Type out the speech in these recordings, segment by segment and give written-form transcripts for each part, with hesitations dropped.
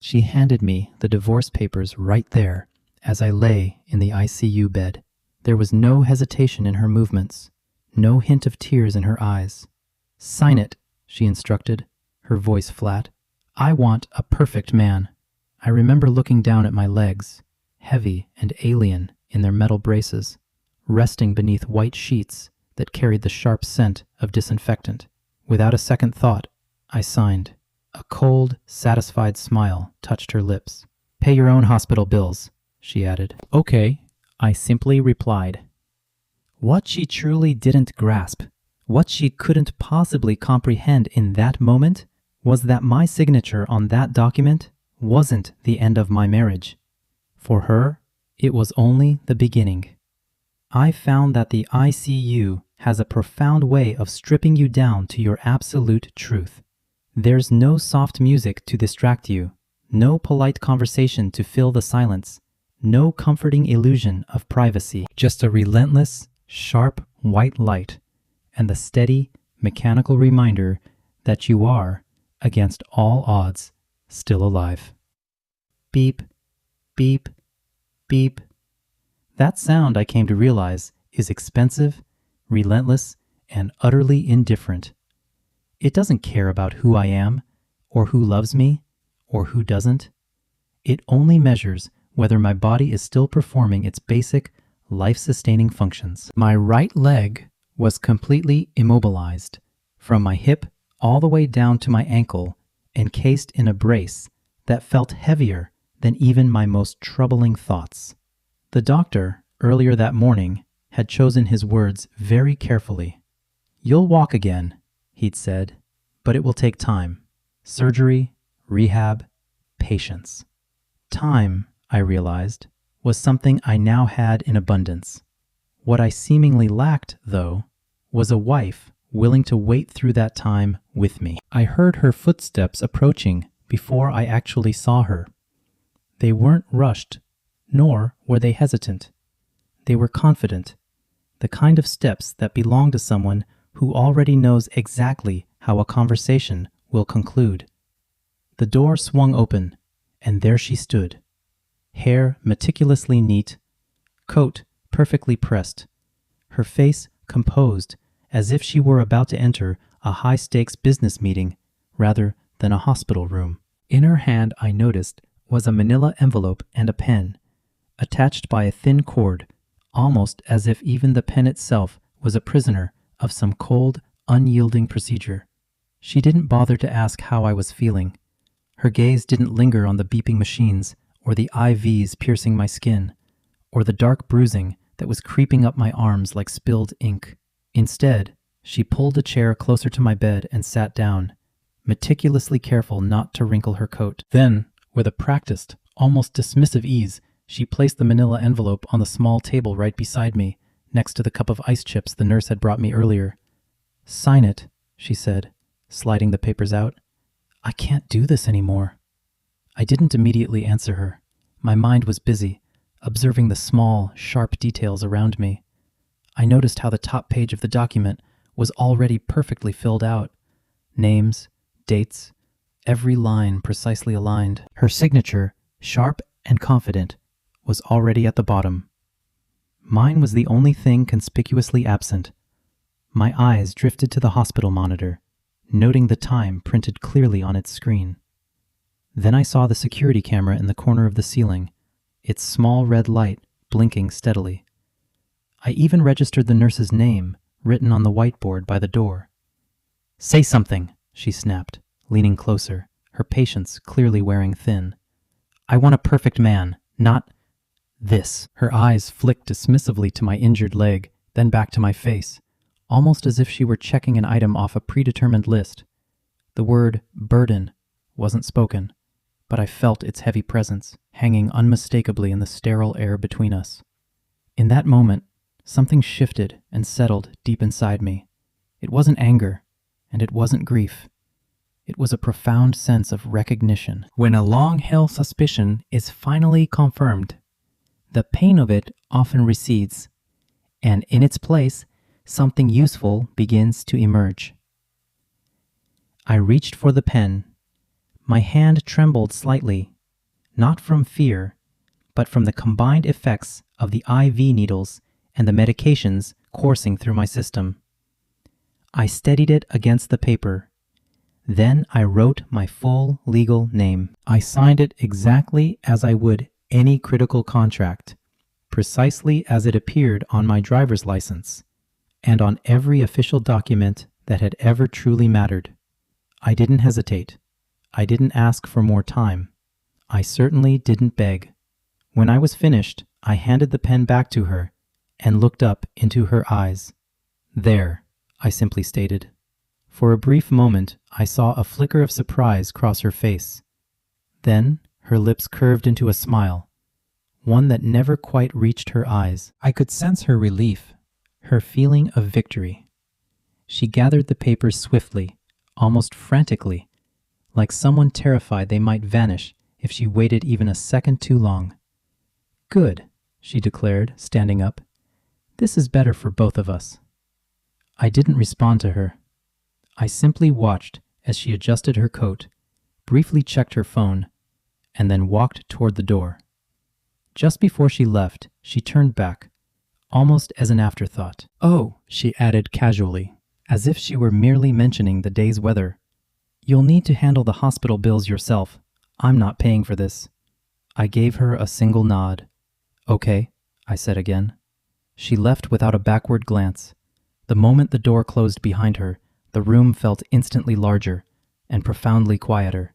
She handed me the divorce papers right there as I lay in the ICU bed. There was no hesitation in her movements, no hint of tears in her eyes. "Sign it," she instructed, her voice flat. "I want a perfect man." I remember looking down at my legs, heavy and alien in their metal braces, resting beneath white sheets that carried the sharp scent of disinfectant. Without a second thought, I signed. A cold, satisfied smile touched her lips. "Pay your own hospital bills," she added. "Okay," I simply replied. What she truly didn't grasp, what she couldn't possibly comprehend in that moment, was that my signature on that document wasn't the end of my marriage. For her, it was only the beginning. I found that the ICU has a profound way of stripping you down to your absolute truth. There's no soft music to distract you, no polite conversation to fill the silence, no comforting illusion of privacy, just a relentless, sharp white light and the steady, mechanical reminder that you are, against all odds, still alive. Beep, beep, beep. That sound, I came to realize, is expensive, relentless, and utterly indifferent. It doesn't care about who I am, or who loves me, or who doesn't. It only measures whether my body is still performing its basic, life-sustaining functions. My right leg was completely immobilized, from my hip all the way down to my ankle, encased in a brace that felt heavier than even my most troubling thoughts. The doctor, earlier that morning, had chosen his words very carefully. "You'll walk again," he'd said, "but it will take time. Surgery, rehab, patience." Time, I realized, was something I now had in abundance. What I seemingly lacked, though, was a wife willing to wait through that time with me. I heard her footsteps approaching before I actually saw her. They weren't rushed, nor were they hesitant. They were confident, the kind of steps that belong to someone who already knows exactly how a conversation will conclude. The door swung open, and there she stood, hair meticulously neat, coat perfectly pressed, her face composed as if she were about to enter a high-stakes business meeting rather than a hospital room. In her hand, I noticed, was a manila envelope and a pen, attached by a thin cord, almost as if even the pen itself was a prisoner of some cold, unyielding procedure. She didn't bother to ask how I was feeling. Her gaze didn't linger on the beeping machines, or the IVs piercing my skin, or the dark bruising that was creeping up my arms like spilled ink. Instead, she pulled a chair closer to my bed and sat down, meticulously careful not to wrinkle her coat. Then, with a practiced, almost dismissive ease, she placed the manila envelope on the small table right beside me, next to the cup of ice chips the nurse had brought me earlier. "Sign it," she said, sliding the papers out. "I can't do this anymore." I didn't immediately answer her. My mind was busy, observing the small, sharp details around me. I noticed how the top page of the document was already perfectly filled out. Names, dates, every line precisely aligned. Her signature, sharp and confident, was already at the bottom. Mine was the only thing conspicuously absent. My eyes drifted to the hospital monitor, noting the time printed clearly on its screen. Then I saw the security camera in the corner of the ceiling, its small red light blinking steadily. I even registered the nurse's name, written on the whiteboard by the door. "Say something," she snapped, leaning closer, her patience clearly wearing thin. "I want a perfect man, not this." Her eyes flicked dismissively to my injured leg, then back to my face, almost as if she were checking an item off a predetermined list. The word burden wasn't spoken, but I felt its heavy presence, hanging unmistakably in the sterile air between us. In that moment, something shifted and settled deep inside me. It wasn't anger, and it wasn't grief. It was a profound sense of recognition. When a long-held suspicion is finally confirmed, the pain of it often recedes, and in its place, something useful begins to emerge. I reached for the pen. My hand trembled slightly, not from fear, but from the combined effects of the IV needles and the medications coursing through my system. I steadied it against the paper. Then I wrote my full legal name. I signed it exactly as I would any critical contract, precisely as it appeared on my driver's license and on every official document that had ever truly mattered. I didn't hesitate. I didn't ask for more time. I certainly didn't beg. When I was finished, I handed the pen back to her and looked up into her eyes. "There," I simply stated. For a brief moment, I saw a flicker of surprise cross her face. Then her lips curved into a smile, one that never quite reached her eyes. I could sense her relief, her feeling of victory. She gathered the papers swiftly, almost frantically, like someone terrified they might vanish if she waited even a second too long. "Good," she declared, standing up. "This is better for both of us." I didn't respond to her. I simply watched as she adjusted her coat, briefly checked her phone, and then walked toward the door. Just before she left, she turned back, almost as an afterthought. "Oh," she added casually, as if she were merely mentioning the day's weather. "You'll need to handle the hospital bills yourself. I'm not paying for this." I gave her a single nod. "Okay," I said again. She left without a backward glance. The moment the door closed behind her, the room felt instantly larger and profoundly quieter.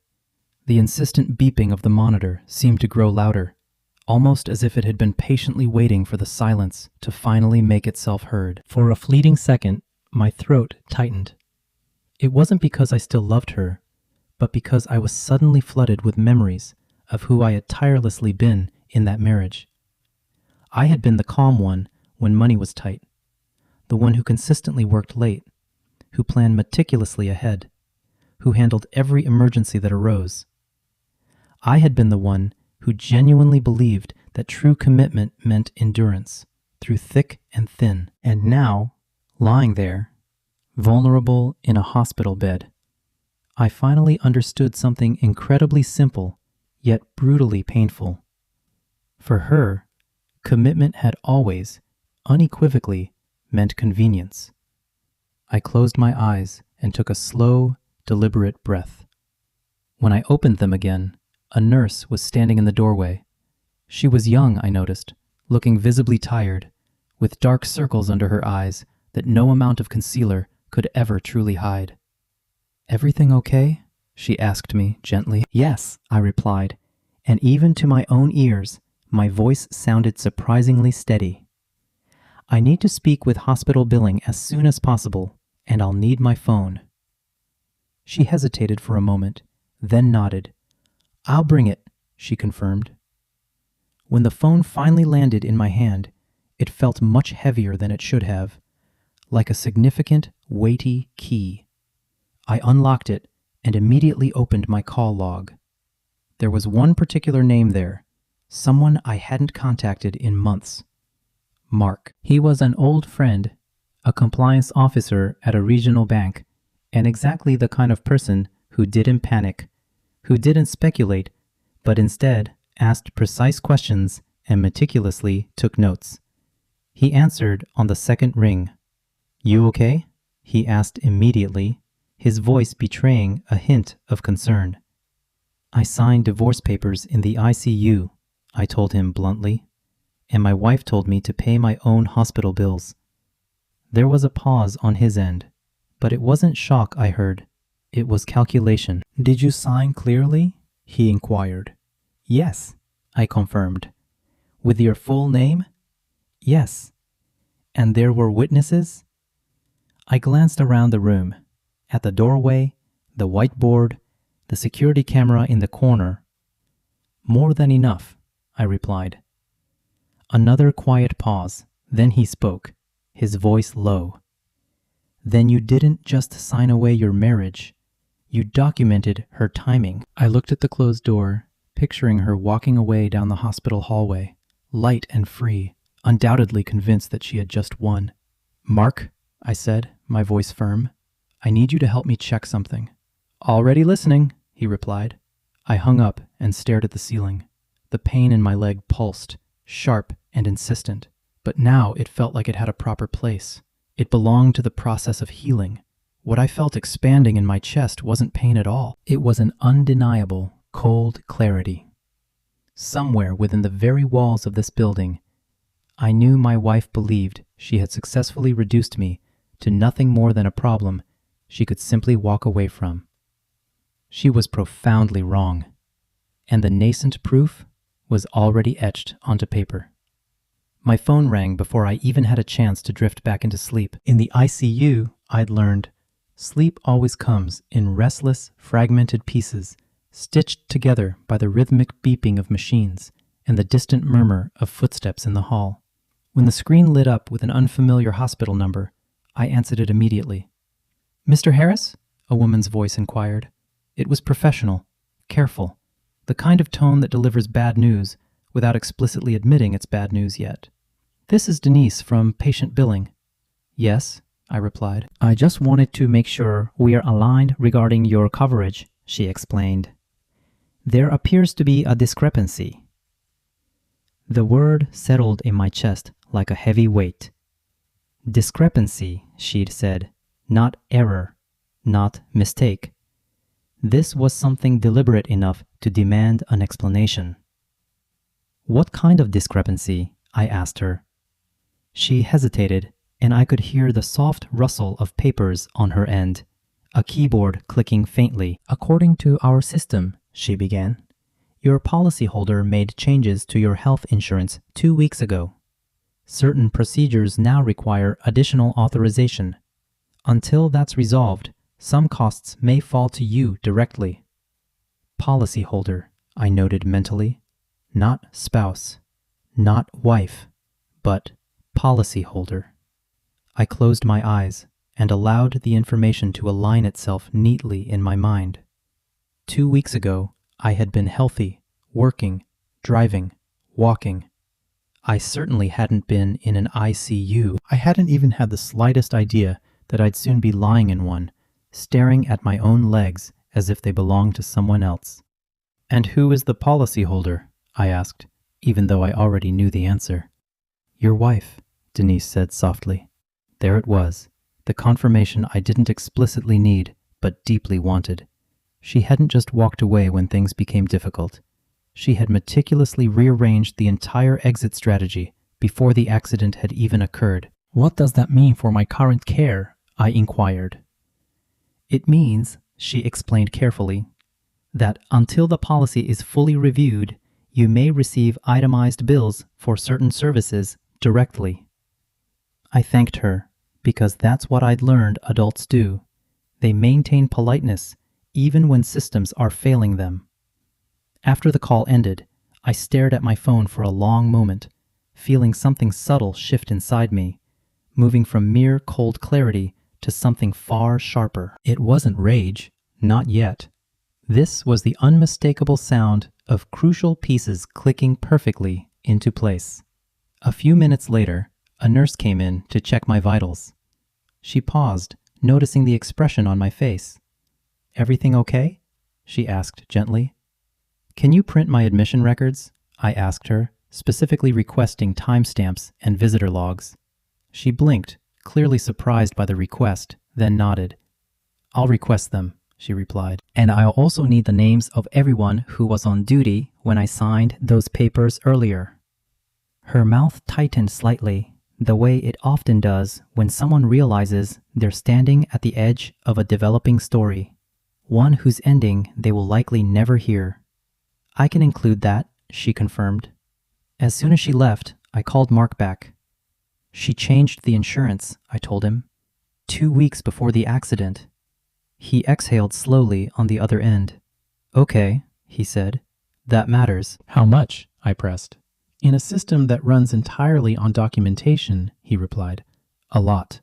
The insistent beeping of the monitor seemed to grow louder, almost as if it had been patiently waiting for the silence to finally make itself heard. For a fleeting second, my throat tightened. It wasn't because I still loved her, but because I was suddenly flooded with memories of who I had tirelessly been in that marriage. I had been the calm one when money was tight, the one who consistently worked late, who planned meticulously ahead, who handled every emergency that arose. I had been the one who genuinely believed that true commitment meant endurance, through thick and thin. And now, lying there, vulnerable in a hospital bed, I finally understood something incredibly simple, yet brutally painful. For her, commitment had always, unequivocally, meant convenience. I closed my eyes and took a slow, deliberate breath. When I opened them again, a nurse was standing in the doorway. She was young, I noticed, looking visibly tired, with dark circles under her eyes that no amount of concealer could ever truly hide. "Everything okay?" she asked me gently. "Yes," I replied, and even to my own ears, my voice sounded surprisingly steady. "I need to speak with hospital billing as soon as possible, and I'll need my phone." She hesitated for a moment, then nodded. "I'll bring it," she confirmed. When the phone finally landed in my hand, it felt much heavier than it should have, like a significant, weighty key. I unlocked it and immediately opened my call log. There was one particular name there, someone I hadn't contacted in months. Mark. He was an old friend, a compliance officer at a regional bank, and exactly the kind of person who didn't panic, who didn't speculate, but instead asked precise questions and meticulously took notes. He answered on the second ring. "You okay?" he asked immediately, his voice betraying a hint of concern. "I signed divorce papers in the ICU," I told him bluntly, "and my wife told me to pay my own hospital bills." There was a pause on his end, but it wasn't shock I heard. It was calculation. "Did you sign clearly?" he inquired. "Yes," I confirmed. "With your full name?" "Yes." "And there were witnesses?" I glanced around the room, at the doorway, the whiteboard, the security camera in the corner. "More than enough," I replied. Another quiet pause, then he spoke, his voice low. "Then you didn't just sign away your marriage, you documented her timing." I looked at the closed door, picturing her walking away down the hospital hallway, light and free, undoubtedly convinced that she had just won. "Mark," I said, my voice firm, "I need you to help me check something." "Already listening," he replied. I hung up and stared at the ceiling. The pain in my leg pulsed, sharp and insistent, but now it felt like it had a proper place. It belonged to the process of healing. What I felt expanding in my chest wasn't pain at all. It was an undeniable, cold clarity. Somewhere within the very walls of this building, I knew my wife believed she had successfully reduced me to nothing more than a problem she could simply walk away from. She was profoundly wrong, and the nascent proof was already etched onto paper. My phone rang before I even had a chance to drift back into sleep. In the ICU, I'd learned sleep always comes in restless, fragmented pieces, stitched together by the rhythmic beeping of machines and the distant murmur of footsteps in the hall. When the screen lit up with an unfamiliar hospital number, I answered it immediately. "Mr. Harris?" a woman's voice inquired. It was professional, careful, the kind of tone that delivers bad news without explicitly admitting it's bad news yet. "This is Denise from patient billing." "Yes," I replied. "I just wanted to make sure we are aligned regarding your coverage," she explained. "There appears to be a discrepancy." The word settled in my chest like a heavy weight. Discrepancy, she'd said, not error, not mistake. This was something deliberate enough to demand an explanation. "What kind of discrepancy?" I asked her. She hesitated, and I could hear the soft rustle of papers on her end, a keyboard clicking faintly. "According to our system," she began, "your policyholder made changes to your health insurance 2 weeks ago. Certain procedures now require additional authorization. Until that's resolved, some costs may fall to you directly." Policyholder, I noted mentally. Not spouse, not wife, but policyholder. I closed my eyes and allowed the information to align itself neatly in my mind. 2 weeks ago, I had been healthy, working, driving, walking. I certainly hadn't been in an ICU. I hadn't even had the slightest idea that I'd soon be lying in one, staring at my own legs as if they belonged to someone else. "And who is the policyholder?" I asked, even though I already knew the answer. "Your wife," Denise said softly. There it was, the confirmation I didn't explicitly need, but deeply wanted. She hadn't just walked away when things became difficult. She had meticulously rearranged the entire exit strategy before the accident had even occurred. "What does that mean for my current care?" I inquired. "It means," she explained carefully, "that until the policy is fully reviewed, you may receive itemized bills for certain services directly." I thanked her, because that's what I'd learned adults do. They maintain politeness even when systems are failing them. After the call ended, I stared at my phone for a long moment, feeling something subtle shift inside me, moving from mere cold clarity to something far sharper. It wasn't rage, not yet. This was the unmistakable sound of crucial pieces clicking perfectly into place. A few minutes later, a nurse came in to check my vitals. She paused, noticing the expression on my face. "Everything okay?" she asked gently. "Can you print my admission records?" I asked her, specifically requesting timestamps and visitor logs. She blinked, clearly surprised by the request, then nodded. "I'll request them," she replied. "And I'll also need the names of everyone who was on duty when I signed those papers earlier." Her mouth tightened slightly, the way it often does when someone realizes they're standing at the edge of a developing story, one whose ending they will likely never hear. "I can include that," she confirmed. As soon as she left, I called Mark back. "She changed the insurance," I told him. 2 weeks before the accident. He exhaled slowly on the other end. "Okay," he said. "That matters." "How much?" I pressed. "In a system that runs entirely on documentation," he replied. "A lot."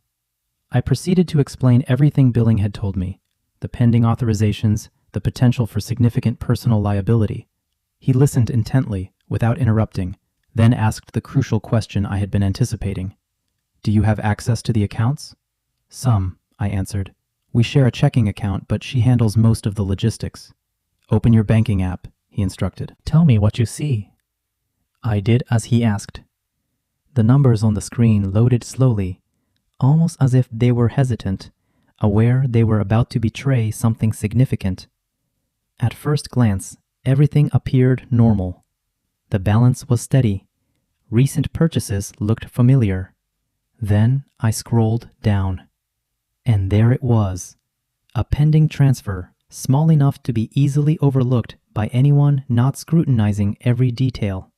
I proceeded to explain everything billing had told me, the pending authorizations, the potential for significant personal liability. He listened intently, without interrupting, then asked the crucial question I had been anticipating. "Do you have access to the accounts?" "Some," I answered. "We share a checking account, but she handles most of the logistics." Open your banking app, he instructed. Tell me what you see. I did as he asked. The numbers on the screen loaded slowly, almost as if they were hesitant, aware they were about to betray something significant. At first glance, everything appeared normal. The balance was steady. Recent purchases looked familiar. Then I scrolled down. And there it was, a pending transfer, small enough to be easily overlooked by anyone not scrutinizing every detail.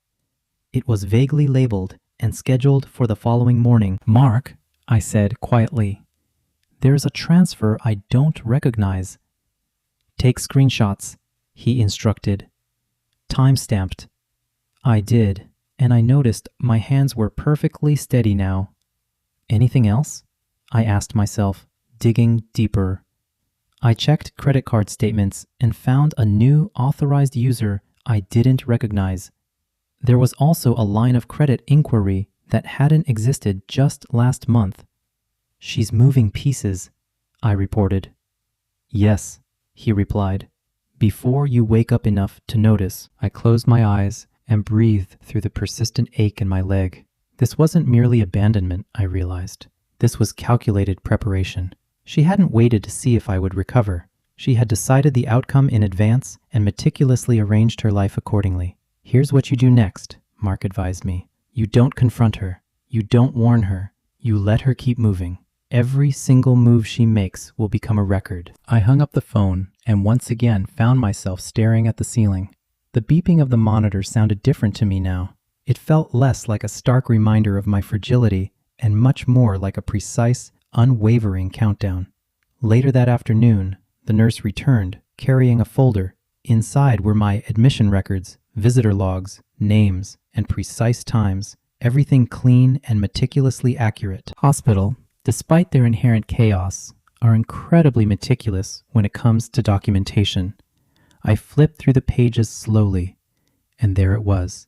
It was vaguely labeled and scheduled for the following morning. Mark, I said quietly, there's a transfer I don't recognize. Take screenshots, he instructed. Time-stamped. I did, and I noticed my hands were perfectly steady now. Anything else? I asked myself, digging deeper. I checked credit card statements and found a new authorized user I didn't recognize. There was also a line of credit inquiry that hadn't existed just last month. She's moving pieces, I reported. Yes, he replied. Before you wake up enough to notice. I closed my eyes and breathed through the persistent ache in my leg. This wasn't merely abandonment, I realized. This was calculated preparation. She hadn't waited to see if I would recover. She had decided the outcome in advance and meticulously arranged her life accordingly. Here's what you do next, Mark advised me. You don't confront her. You don't warn her. You let her keep moving. Every single move she makes will become a record. I hung up the phone and once again found myself staring at the ceiling. The beeping of the monitor sounded different to me now. It felt less like a stark reminder of my fragility and much more like a precise, unwavering countdown. Later that afternoon, the nurse returned, carrying a folder. Inside were my admission records, visitor logs, names, and precise times, everything clean and meticulously accurate. Hospital, despite their inherent chaos, are incredibly meticulous when it comes to documentation. I flipped through the pages slowly, and there it was,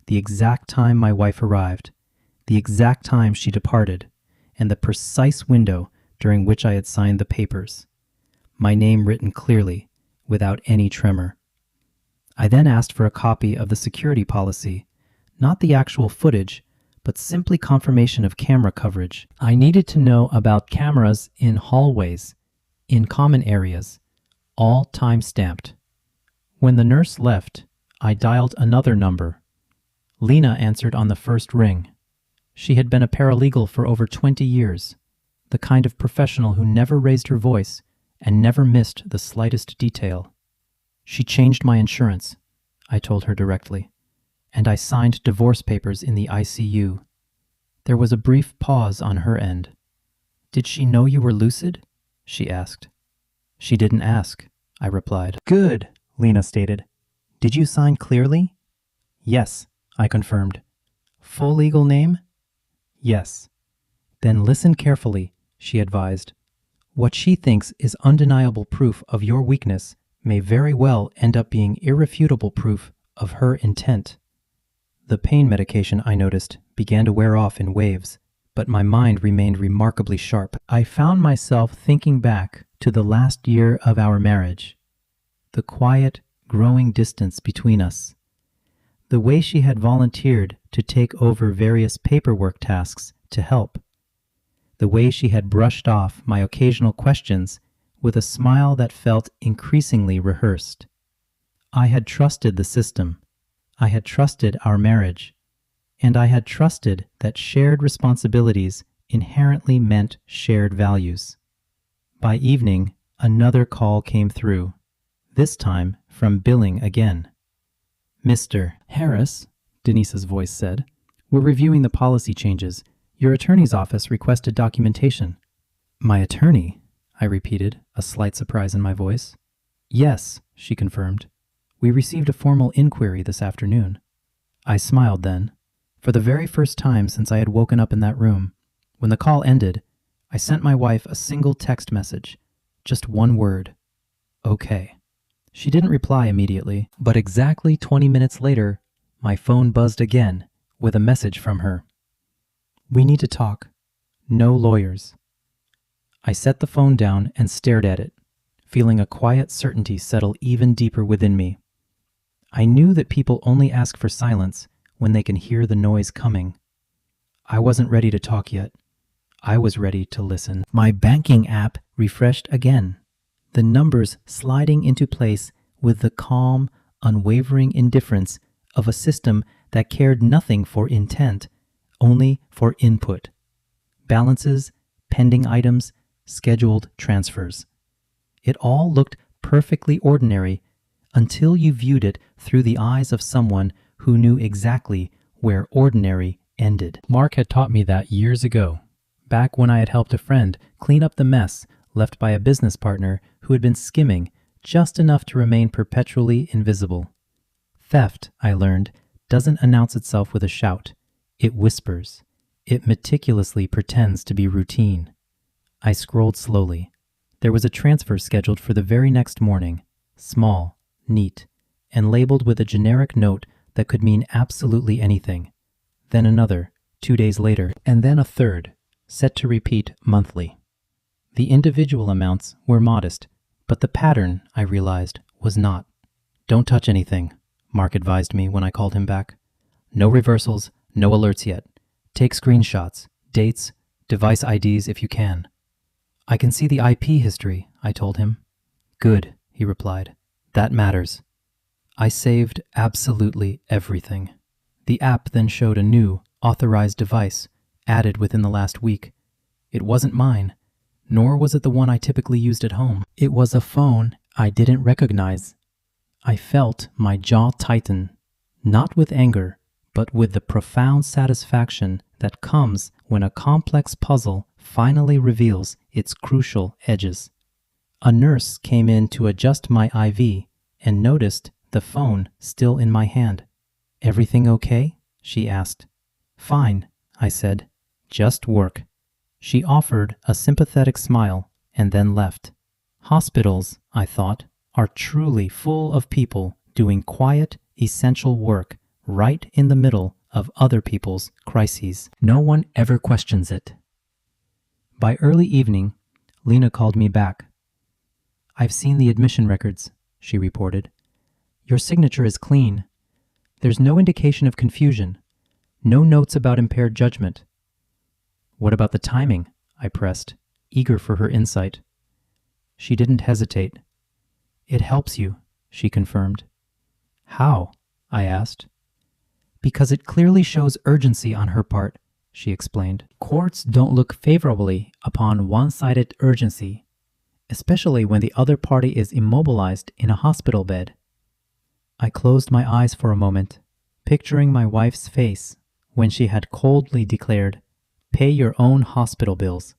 the exact time my wife arrived, the exact time she departed, and the precise window during which I had signed the papers. My name written clearly, without any tremor. I then asked for a copy of the security policy, not the actual footage, but simply confirmation of camera coverage. I needed to know about cameras in hallways, in common areas, all time-stamped. When the nurse left, I dialed another number. Lena answered on the first ring. She had been a paralegal for over 20 years, the kind of professional who never raised her voice and never missed the slightest detail. She changed my insurance, I told her directly, and I signed divorce papers in the ICU. There was a brief pause on her end. Did she know you were lucid? She asked. She didn't ask, I replied. Good, Lena stated. Did you sign clearly? Yes, I confirmed. Full legal name? Yes. Then listen carefully, she advised. What she thinks is undeniable proof of your weakness may very well end up being irrefutable proof of her intent. The pain medication, I noticed, began to wear off in waves, but my mind remained remarkably sharp. I found myself thinking back to the last year of our marriage, the quiet, growing distance between us, the way she had volunteered to take over various paperwork tasks to help, the way she had brushed off my occasional questions with a smile that felt increasingly rehearsed. I had trusted the system. I had trusted our marriage, and I had trusted that shared responsibilities inherently meant shared values. By evening, another call came through, this time from billing again. Mr. Harris, Denise's voice said, we're reviewing the policy changes. Your attorney's office requested documentation. My attorney? I repeated, a slight surprise in my voice. Yes, she confirmed. We received a formal inquiry this afternoon. I smiled then. For the very first time since I had woken up in that room, when the call ended, I sent my wife a single text message, just one word, okay. She didn't reply immediately, but exactly 20 minutes later, my phone buzzed again with a message from her. We need to talk. No lawyers. I set the phone down and stared at it, feeling a quiet certainty settle even deeper within me. I knew that people only ask for silence when they can hear the noise coming. I wasn't ready to talk yet. I was ready to listen. My banking app refreshed again, the numbers sliding into place with the calm, unwavering indifference of a system that cared nothing for intent, only for input. Balances, pending items, scheduled transfers. It all looked perfectly ordinary until you viewed it through the eyes of someone who knew exactly where ordinary ended. Mark had taught me that years ago, back when I had helped a friend clean up the mess left by a business partner who had been skimming just enough to remain perpetually invisible. Theft, I learned, doesn't announce itself with a shout. It whispers. It meticulously pretends to be routine. I scrolled slowly. There was a transfer scheduled for the very next morning, small, neat, and labeled with a generic note that could mean absolutely anything. Then another, 2 days later, and then a third, set to repeat monthly. The individual amounts were modest, but the pattern, I realized, was not. "Don't touch anything," Mark advised me when I called him back. "No reversals, no alerts yet. Take screenshots, dates, device IDs if you can." "I can see the IP history," I told him. "Good," he replied. "That matters." I saved absolutely everything. The app then showed a new, authorized device, added within the last week. It wasn't mine, nor was it the one I typically used at home. It was a phone I didn't recognize. I felt my jaw tighten, not with anger, but with the profound satisfaction that comes when a complex puzzle finally reveals its crucial edges. A nurse came in to adjust my IV and noticed the phone still in my hand. "Everything okay?" she asked. "Fine," I said. "Just work." She offered a sympathetic smile and then left. Hospitals, I thought, are truly full of people doing quiet, essential work right in the middle of other people's crises. No one ever questions it. By early evening, Lena called me back. "I've seen the admission records," she reported. "Your signature is clean. There's no indication of confusion. No notes about impaired judgment." "What about the timing?" I pressed, eager for her insight. She didn't hesitate. "It helps you," she confirmed. "How?" I asked. "Because it clearly shows urgency on her part," she explained. "Courts don't look favorably upon one-sided urgency, especially when the other party is immobilized in a hospital bed." I closed my eyes for a moment, picturing my wife's face when she had coldly declared, "Pay your own hospital bills."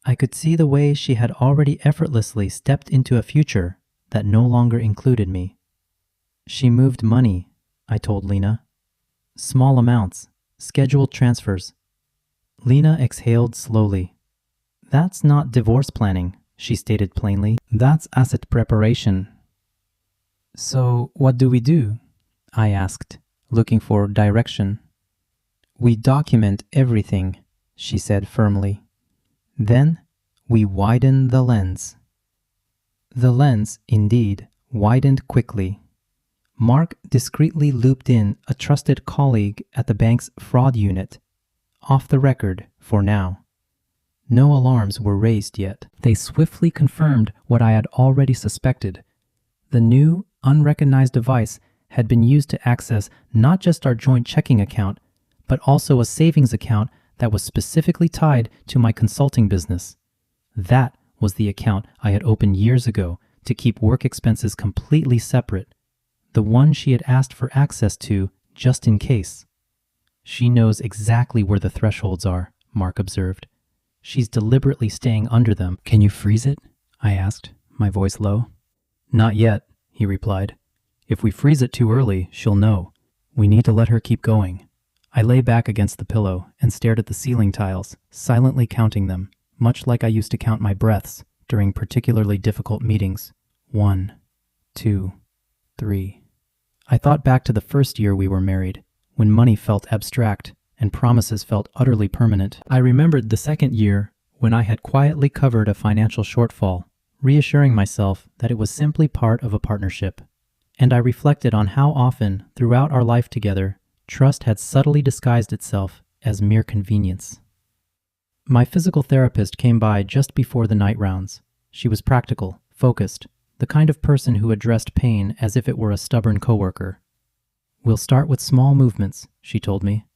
I could see the way she had already effortlessly stepped into a future that no longer included me. "She moved money," I told Lena. "Small amounts, scheduled transfers." Lena exhaled slowly. "That's not divorce planning," she stated plainly. "That's asset preparation." "So what do we do?" I asked, looking for direction. "We document everything," she said firmly. "Then we widen the lens." The lens, indeed, widened quickly. Mark discreetly looped in a trusted colleague at the bank's fraud unit, off the record for now. No alarms were raised yet. They swiftly confirmed what I had already suspected. The new, unrecognized device had been used to access not just our joint checking account, but also a savings account that was specifically tied to my consulting business. That was the account I had opened years ago to keep work expenses completely separate, the one she had asked for access to just in case. "She knows exactly where the thresholds are," Mark observed. "She's deliberately staying under them." "Can you freeze it?" I asked, my voice low. "Not yet," he replied. "If we freeze it too early, she'll know. We need to let her keep going." I lay back against the pillow and stared at the ceiling tiles, silently counting them, much like I used to count my breaths during particularly difficult meetings. 1, 2, 3. I thought back to the first year we were married, when money felt abstract and promises felt utterly permanent. I remembered the second year when I had quietly covered a financial shortfall, reassuring myself that it was simply part of a partnership. And I reflected on how often, throughout our life together, trust had subtly disguised itself as mere convenience. My physical therapist came by just before the night rounds. She was practical, focused, the kind of person who addressed pain as if it were a stubborn coworker. "We'll start with small movements," she told me.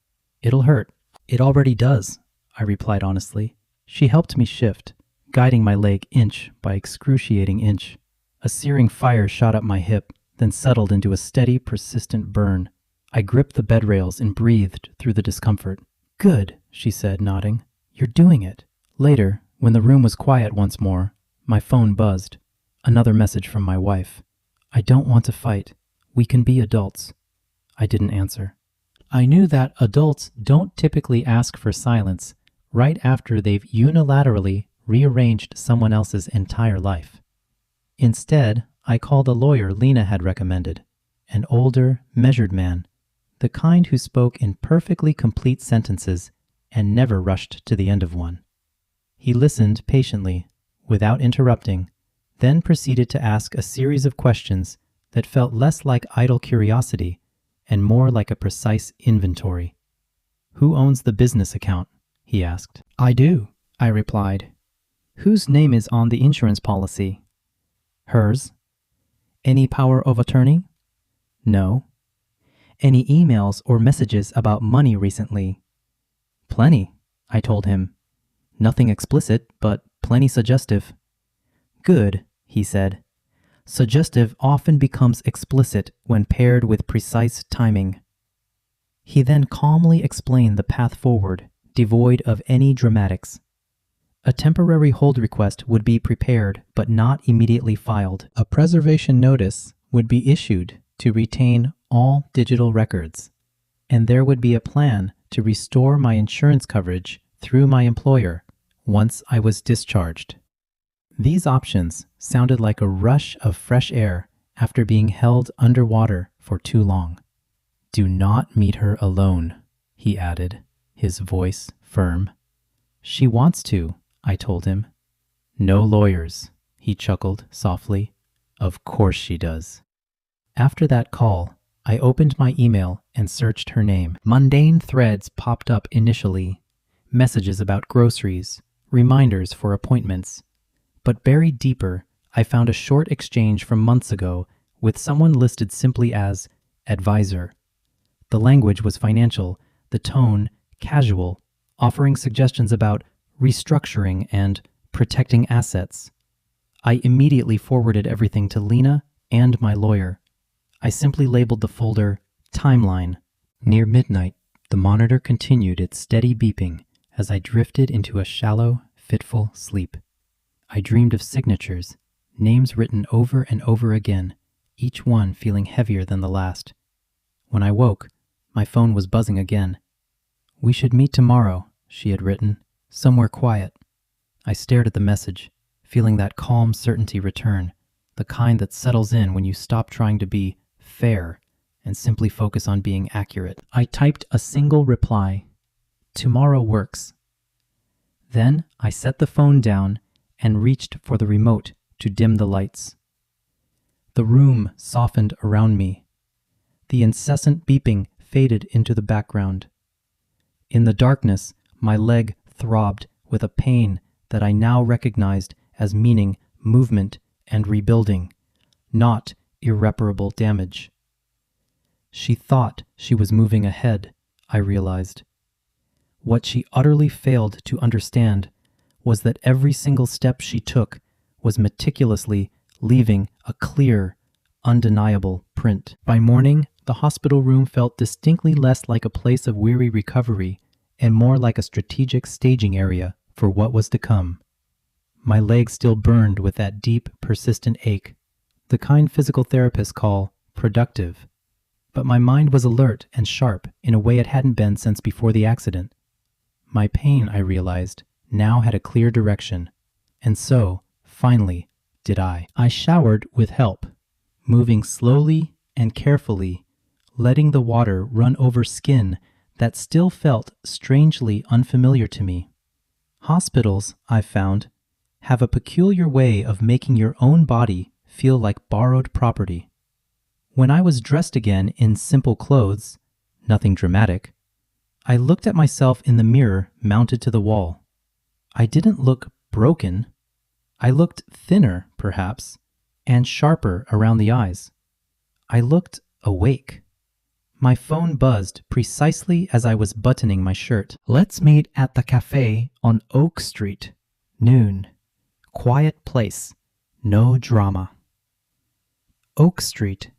"It'll hurt." "It already does," I replied honestly. She helped me shift, guiding my leg inch by excruciating inch. A searing fire shot up my hip, then settled into a steady, persistent burn. I gripped the bed rails and breathed through the discomfort. "Good," she said, nodding. "You're doing it." Later, when the room was quiet once more, my phone buzzed. Another message from my wife. "I don't want to fight. We can be adults." I didn't answer. I knew that adults don't typically ask for silence right after they've unilaterally rearranged someone else's entire life. Instead, I called a lawyer Lena had recommended, an older, measured man, the kind who spoke in perfectly complete sentences and never rushed to the end of one. He listened patiently, without interrupting, then proceeded to ask a series of questions that felt less like idle curiosity and more like a precise inventory. "Who owns the business account?" he asked. "I do," I replied. "Whose name is on the insurance policy?" "Hers." "Any power of attorney?" "No." "Any emails or messages about money recently?" "Plenty," I told him. "Nothing explicit, but plenty suggestive." "Good," he said. "Suggestive often becomes explicit when paired with precise timing." He then calmly explained the path forward, devoid of any dramatics. A temporary hold request would be prepared but not immediately filed. A preservation notice would be issued to retain all digital records, and there would be a plan to restore my insurance coverage through my employer once I was discharged. These options sounded like a rush of fresh air after being held underwater for too long. "Do not meet her alone," he added, his voice firm. "She wants to," I told him. "No lawyers," he chuckled softly. "Of course she does." After that call, I opened my email and searched her name. Mundane threads popped up initially, messages about groceries, reminders for appointments. But buried deeper, I found a short exchange from months ago with someone listed simply as advisor. The language was financial, the tone casual, offering suggestions about restructuring and protecting assets. I immediately forwarded everything to Lena and my lawyer. I simply labeled the folder Timeline. Near midnight, the monitor continued its steady beeping as I drifted into a shallow, fitful sleep. I dreamed of signatures, names written over and over again, each one feeling heavier than the last. When I woke, my phone was buzzing again. "We should meet tomorrow," she had written, "somewhere quiet." I stared at the message, feeling that calm certainty return, the kind that settles in when you stop trying to be fair and simply focus on being accurate. I typed a single reply: "Tomorrow works." Then I set the phone down and reached for the remote to dim the lights. The room softened around me. The incessant beeping faded into the background. In the darkness, my leg throbbed with a pain that I now recognized as meaning movement and rebuilding, not irreparable damage. She thought she was moving ahead, I realized. What she utterly failed to understand was that every single step she took was meticulously leaving a clear, undeniable print. By morning, the hospital room felt distinctly less like a place of weary recovery and more like a strategic staging area for what was to come. My leg still burned with that deep, persistent ache, the kind physical therapists call productive. But my mind was alert and sharp in a way it hadn't been since before the accident. My pain, I realized, now had a clear direction, and so, finally, did I. I showered with help, moving slowly and carefully, letting the water run over skin that still felt strangely unfamiliar to me. Hospitals, I found, have a peculiar way of making your own body feel like borrowed property. When I was dressed again in simple clothes, nothing dramatic, I looked at myself in the mirror mounted to the wall. I didn't look broken. I looked thinner, perhaps, and sharper around the eyes. I looked awake. My phone buzzed precisely as I was buttoning my shirt. Let's meet at the cafe on Oak Street. Noon. Quiet place. No drama. Oak Street.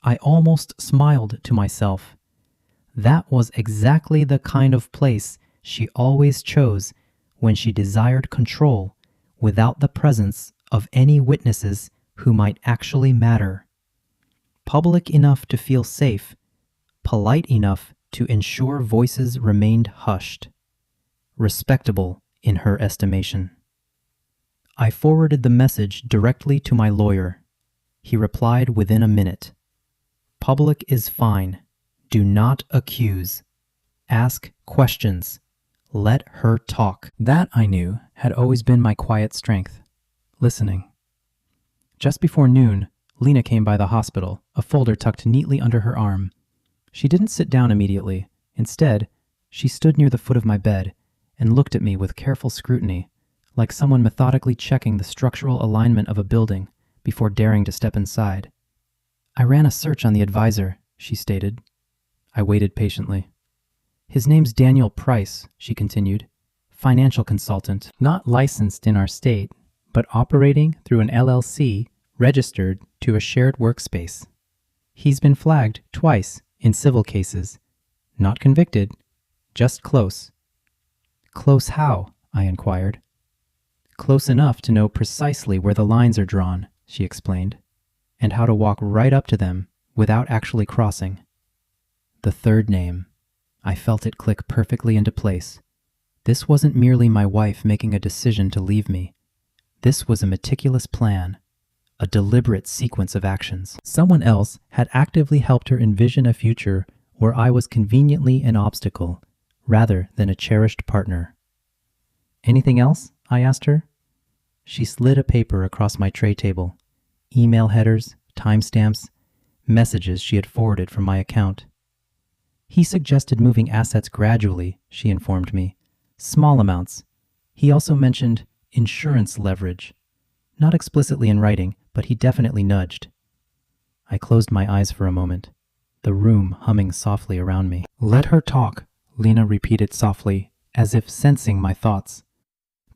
I almost smiled to myself. That was exactly the kind of place she always chose when she desired control without the presence of any witnesses who might actually matter. Public enough to feel safe, polite enough to ensure voices remained hushed, respectable in her estimation. I forwarded the message directly to my lawyer. He replied within a minute. Public is fine. Do not accuse. Ask questions. Let her talk. That, I knew, had always been my quiet strength. Listening. Just before noon, Lena came by the hospital, a folder tucked neatly under her arm. She didn't sit down immediately. Instead, she stood near the foot of my bed and looked at me with careful scrutiny, like someone methodically checking the structural alignment of a building before daring to step inside. I ran a search on the advisor, she stated. I waited patiently. His name's Daniel Price, she continued. Financial consultant, not licensed in our state, but operating through an LLC registered to a shared workspace. He's been flagged twice in civil cases. Not convicted, just close. Close how? I inquired. Close enough to know precisely where the lines are drawn, she explained, and how to walk right up to them without actually crossing. The third name. I felt it click perfectly into place. This wasn't merely my wife making a decision to leave me. This was a meticulous plan, a deliberate sequence of actions. Someone else had actively helped her envision a future where I was conveniently an obstacle, rather than a cherished partner. Anything else? I asked her. She slid a paper across my tray table. Email headers, timestamps, messages she had forwarded from my account. He suggested moving assets gradually, she informed me. Small amounts. He also mentioned insurance leverage. Not explicitly in writing, but he definitely nudged. I closed my eyes for a moment, the room humming softly around me. Let her talk, Lena repeated softly, as if sensing my thoughts.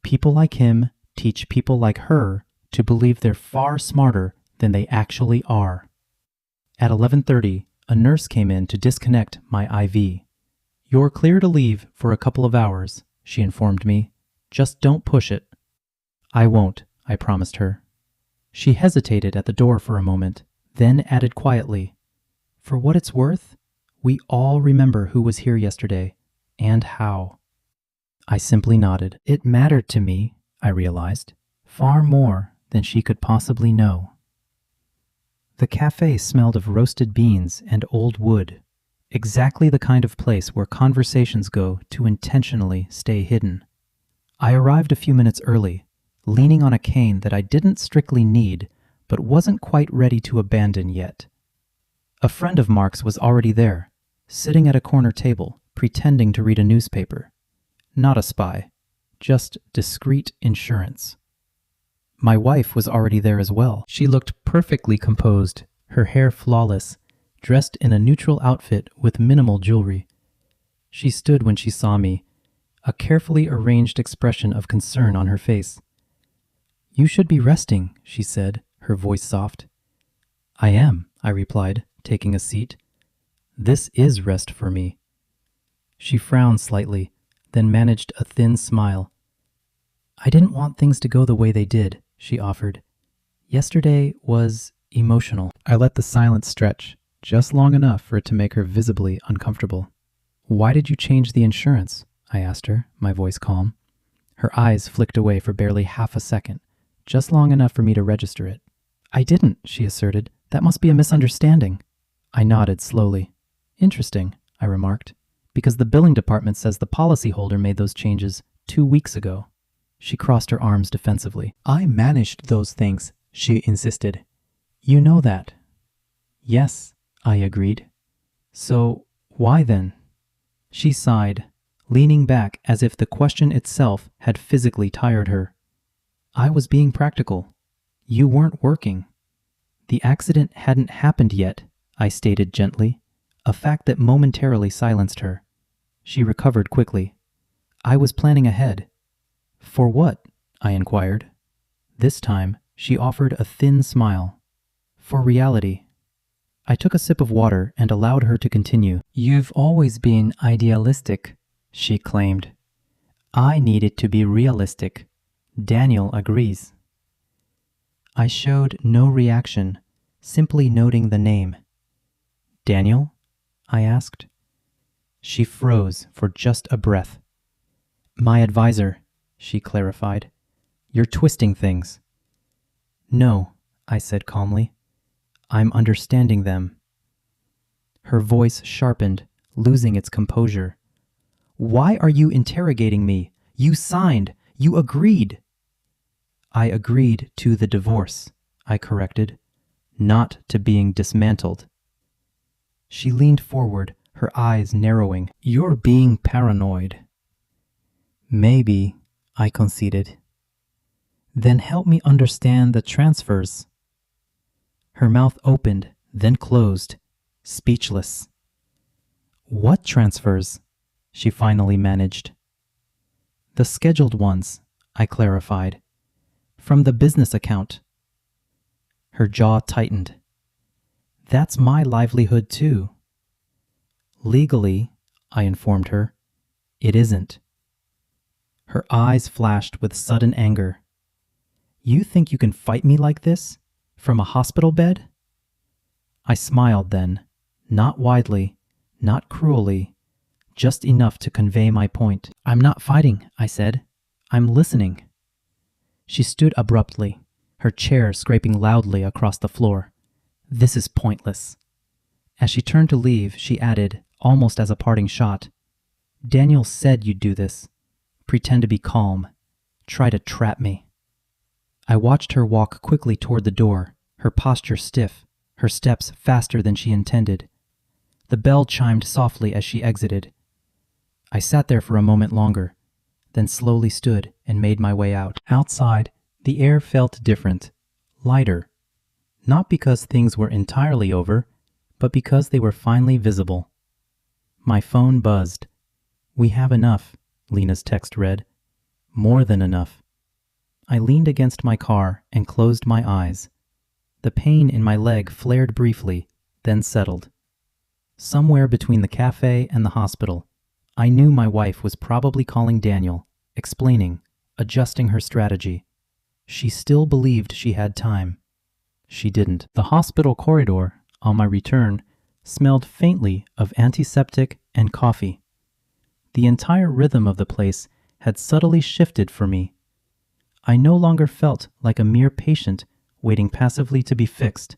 People like him teach people like her to believe they're far smarter than they actually are. At 11:30, a nurse came in to disconnect my IV. You're clear to leave for a couple of hours, she informed me. Just don't push it. I won't, I promised her. She hesitated at the door for a moment, then added quietly, for what it's worth, we all remember who was here yesterday, and how. I simply nodded. It mattered to me, I realized, far more than she could possibly know. The cafe smelled of roasted beans and old wood, exactly the kind of place where conversations go to intentionally stay hidden. I arrived a few minutes early, leaning on a cane that I didn't strictly need, but wasn't quite ready to abandon yet. A friend of Mark's was already there, sitting at a corner table, pretending to read a newspaper. Not a spy, just discreet insurance. My wife was already there as well. She looked perfectly composed, her hair flawless, dressed in a neutral outfit with minimal jewelry. She stood when she saw me, a carefully arranged expression of concern on her face. You should be resting, she said, her voice soft. I am, I replied, taking a seat. This is rest for me. She frowned slightly, then managed a thin smile. I didn't want things to go the way they did, she offered. Yesterday was emotional. I let the silence stretch, just long enough for it to make her visibly uncomfortable. Why did you change the insurance? I asked her, my voice calm. Her eyes flicked away for barely half a second, just long enough for me to register it. I didn't, she asserted. That must be a misunderstanding. I nodded slowly. Interesting, I remarked, because the billing department says the policyholder made those changes 2 weeks ago. She crossed her arms defensively. I managed those things, she insisted. You know that. Yes, I agreed. So, why then? She sighed, leaning back as if the question itself had physically tired her. I was being practical. You weren't working. The accident hadn't happened yet, I stated gently, a fact that momentarily silenced her. She recovered quickly. I was planning ahead. For what? I inquired. This time, she offered a thin smile. For reality. I took a sip of water and allowed her to continue. You've always been idealistic, she claimed. I needed to be realistic. Daniel agrees. I showed no reaction, simply noting the name. Daniel? I asked. She froze for just a breath. My advisor, she clarified. You're twisting things. No, I said calmly. I'm understanding them. Her voice sharpened, losing its composure. Why are you interrogating me? You signed. You agreed. I agreed to the divorce, I corrected, not to being dismantled. She leaned forward, her eyes narrowing. You're being paranoid. Maybe, I conceded. Then help me understand the transfers. Her mouth opened, then closed, speechless. What transfers? She finally managed. The scheduled ones, I clarified. From the business account. Her jaw tightened. That's my livelihood too. Legally, I informed her, it isn't. Her eyes flashed with sudden anger. You think you can fight me like this? From a hospital bed? I smiled then, not widely, not cruelly, just enough to convey my point. I'm not fighting, I said. I'm listening. She stood abruptly, her chair scraping loudly across the floor. This is pointless. As she turned to leave, she added, almost as a parting shot, Daniel said you'd do this. Pretend to be calm. Try to trap me. I watched her walk quickly toward the door, her posture stiff, her steps faster than she intended. The bell chimed softly as she exited. I sat there for a moment longer, then slowly stood and made my way out. Outside, the air felt different, lighter. Not because things were entirely over, but because they were finally visible. My phone buzzed. We have enough, Lena's text read. More than enough. I leaned against my car and closed my eyes. The pain in my leg flared briefly, then settled. Somewhere between the cafe and the hospital, I knew my wife was probably calling Daniel, explaining, adjusting her strategy. She still believed she had time. She didn't. The hospital corridor, on my return, smelled faintly of antiseptic and coffee. The entire rhythm of the place had subtly shifted for me. I no longer felt like a mere patient waiting passively to be fixed.